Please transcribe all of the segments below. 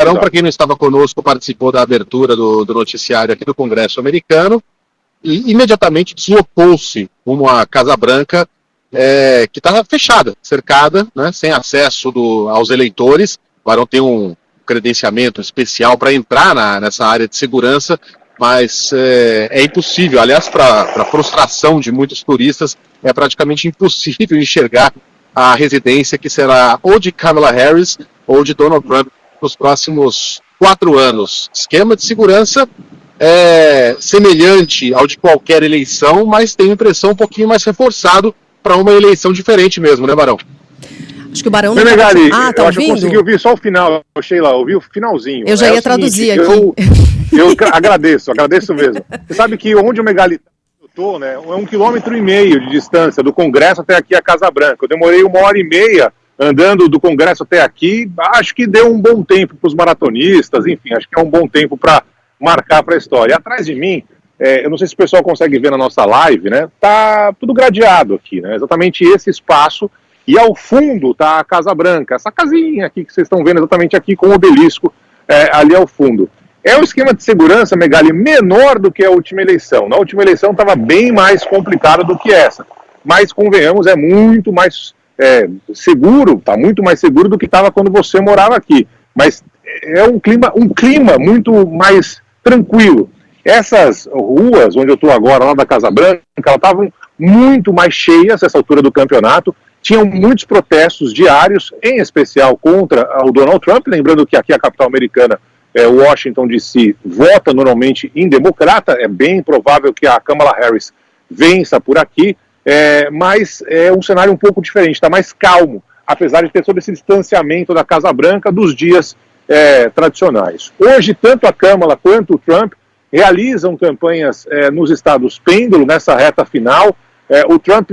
Barão, para quem não estava conosco, participou da abertura do noticiário aqui do Congresso americano e imediatamente deslocou-se rumo à Casa Branca, que estava fechada, cercada, né, sem acesso aos eleitores. O Barão tem um credenciamento especial para entrar nessa área de segurança, mas é impossível. Aliás, para a frustração de muitos turistas, é praticamente impossível enxergar a residência que será ou de Kamala Harris ou de Donald Trump nos próximos 4 anos. Esquema de segurança semelhante ao de qualquer eleição, mas tem impressão um pouquinho mais reforçado para uma eleição diferente mesmo, né, Barão? Acho que o Barão não Menegali, tá eu acho que eu consegui ouvir só o final, Sheila, ouvi o finalzinho. Eu já ia traduzir aqui. Eu agradeço mesmo. Você sabe que onde o Megali tô, né, é 1,5 km de distância do Congresso até aqui a Casa Branca. Eu demorei 1h30 andando do Congresso até aqui. Acho que deu um bom tempo para os maratonistas, enfim, acho que é um bom tempo para marcar para a história. E atrás de mim, eu não sei se o pessoal consegue ver na nossa live, né, tá tudo gradeado aqui, né, exatamente esse espaço. E ao fundo tá a Casa Branca, essa casinha aqui que vocês estão vendo exatamente aqui com o obelisco ali ao fundo. É um esquema de segurança, Megali, menor do que a última eleição. Na última eleição estava bem mais complicada do que essa. Mas, convenhamos, é muito mais seguro, está muito mais seguro do que estava quando você morava aqui. Mas é um clima muito mais tranquilo. Essas ruas onde eu estou agora, lá da Casa Branca, elas estavam muito mais cheias nessa altura do campeonato. Tinham muitos protestos diários, em especial contra o Donald Trump. Lembrando que aqui a capital americana, Washington DC, vota normalmente em democrata. É bem provável que a Kamala Harris vença por aqui, mas é um cenário um pouco diferente, está mais calmo, apesar de ter todo esse distanciamento da Casa Branca dos dias tradicionais. Hoje, tanto a Kamala quanto o Trump realizam campanhas nos estados pêndulo, nessa reta final. O Trump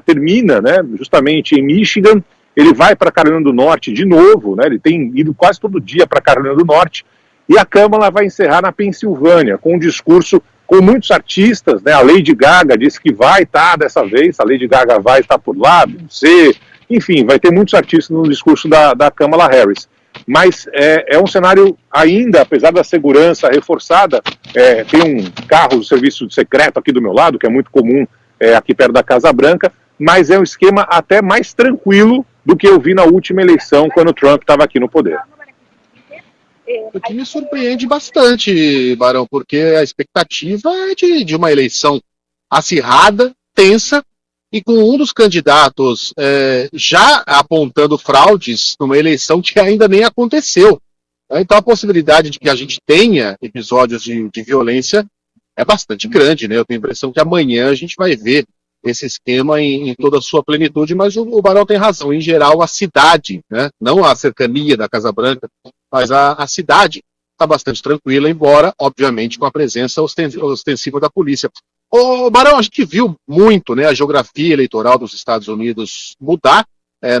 termina, né, justamente em Michigan. Ele vai para Carolina do Norte de novo, né, ele tem ido quase todo dia para Carolina do Norte, e a Câmara vai encerrar na Pensilvânia, com um discurso com muitos artistas, né, a Lady Gaga disse que vai estar dessa vez, a Lady Gaga vai estar por lá, enfim, vai ter muitos artistas no discurso da Kamala Harris. Mas é um cenário ainda, apesar da segurança reforçada, tem um carro do serviço secreto aqui do meu lado, que é muito comum aqui perto da Casa Branca, mas é um esquema até mais tranquilo do que eu vi na última eleição, quando o Trump estava aqui no poder. O que me surpreende bastante, Barão, porque a expectativa é de uma eleição acirrada, tensa, e com um dos candidatos já apontando fraudes numa eleição que ainda nem aconteceu. Então a possibilidade de que a gente tenha episódios de violência é bastante grande, né? Eu tenho a impressão que amanhã a gente vai ver esse esquema em toda a sua plenitude, mas o Barão tem razão. Em geral, a cidade, né? Não a cercania da Casa Branca, mas a cidade está bastante tranquila, embora, obviamente, com a presença ostensiva da polícia. Ô, Barão, a gente viu muito, né, a geografia eleitoral dos Estados Unidos mudar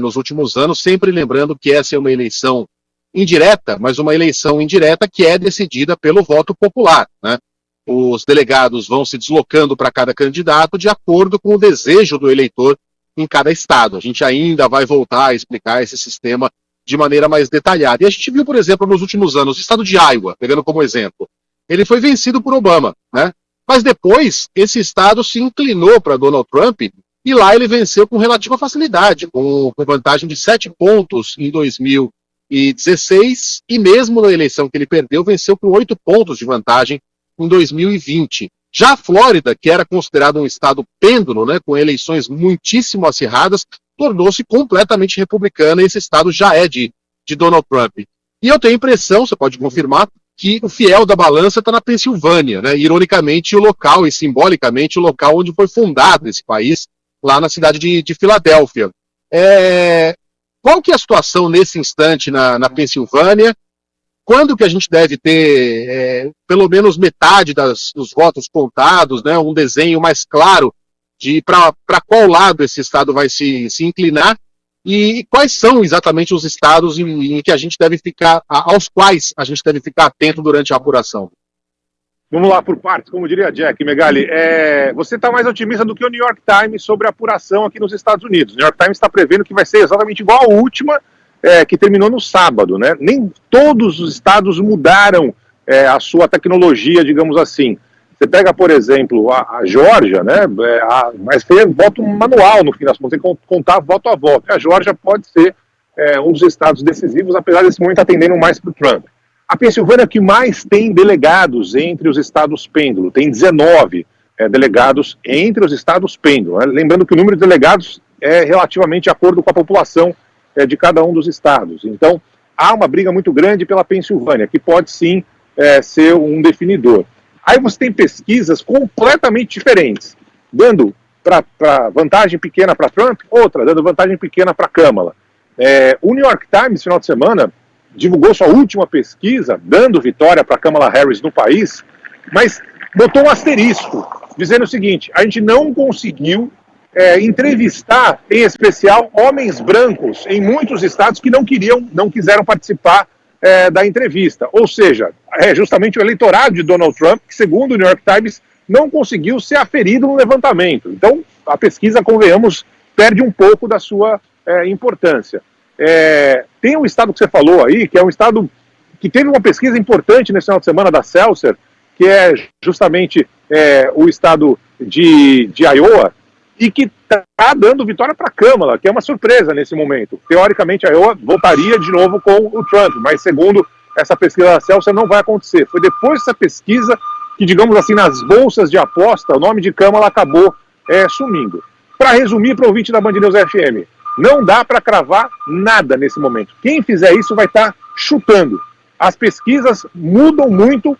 nos últimos anos, sempre lembrando que essa é uma eleição indireta, mas uma eleição indireta que é decidida pelo voto popular, né? Os delegados vão se deslocando para cada candidato de acordo com o desejo do eleitor em cada estado. A gente ainda vai voltar a explicar esse sistema de maneira mais detalhada. E a gente viu, por exemplo, nos últimos anos, o estado de Iowa, pegando como exemplo, ele foi vencido por Obama, né? Mas depois, esse estado se inclinou para Donald Trump e lá ele venceu com relativa facilidade, com vantagem de 7 pontos em 2016 e mesmo na eleição que ele perdeu, venceu com 8 pontos de vantagem em 2020. Já a Flórida, que era considerado um estado pêndulo, né, com eleições muitíssimo acirradas, tornou-se completamente republicana e esse estado já é de Donald Trump. E eu tenho a impressão, você pode confirmar, que o fiel da balança está na Pensilvânia, né, ironicamente o local e simbolicamente o local onde foi fundado esse país, lá na cidade de Filadélfia. Qual que é a situação nesse instante na Pensilvânia? Quando que a gente deve ter pelo menos metade dos votos contados, né, um desenho mais claro de para qual lado esse estado vai se inclinar e quais são exatamente os estados em que a gente deve ficar, aos quais a gente deve ficar atento durante a apuração? Vamos lá por partes, como diria Jack, Megali. Você está mais otimista do que o New York Times sobre a apuração aqui nos Estados Unidos. O New York Times está prevendo que vai ser exatamente igual à última, que terminou no sábado, né? Nem todos os estados mudaram a sua tecnologia, digamos assim. Você pega, por exemplo, a Geórgia, né? Mas foi voto manual, no fim das contas, tem que contar voto a voto. A Geórgia pode ser um dos estados decisivos, apesar desse momento atendendo mais para o Trump. A Pensilvânia que mais tem delegados entre os estados pêndulo, tem 19 delegados entre os estados pêndulo. Né? Lembrando que o número de delegados é relativamente de acordo com a população de cada um dos estados. Então, há uma briga muito grande pela Pensilvânia, que pode sim ser um definidor. Aí você tem pesquisas completamente diferentes, dando vantagem pequena para Trump, outra dando vantagem pequena para Kamala. O New York Times, final de semana, divulgou sua última pesquisa, dando vitória para Kamala Harris no país, mas botou um asterisco, dizendo o seguinte: a gente não conseguiu entrevistar, em especial, homens brancos em muitos estados que não quiseram participar da entrevista. Ou seja, é justamente o eleitorado de Donald Trump, que, segundo o New York Times, não conseguiu ser aferido no levantamento. Então, a pesquisa, convenhamos, perde um pouco da sua importância. Tem um estado que você falou aí, que é um estado que teve uma pesquisa importante nesse final de semana da Seltzer, que é justamente o estado de Iowa, e que está dando vitória para a Kamala, que é uma surpresa nesse momento. Teoricamente, a Iowa votaria de novo com o Trump, mas segundo essa pesquisa da Seltzer, não vai acontecer. Foi depois dessa pesquisa que, digamos assim, nas bolsas de aposta, o nome de Kamala acabou sumindo. Para resumir para o ouvinte da Band News FM, não dá para cravar nada nesse momento. Quem fizer isso vai estar chutando. As pesquisas mudam muito,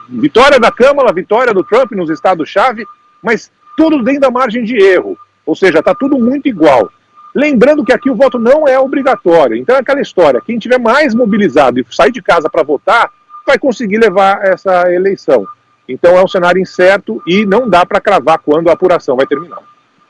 vitória da Kamala, vitória do Trump nos estados-chave, mas tudo dentro da margem de erro, ou seja, está tudo muito igual. Lembrando que aqui o voto não é obrigatório, então é aquela história, quem tiver mais mobilizado e sair de casa para votar, vai conseguir levar essa eleição. Então é um cenário incerto e não dá para cravar quando a apuração vai terminar.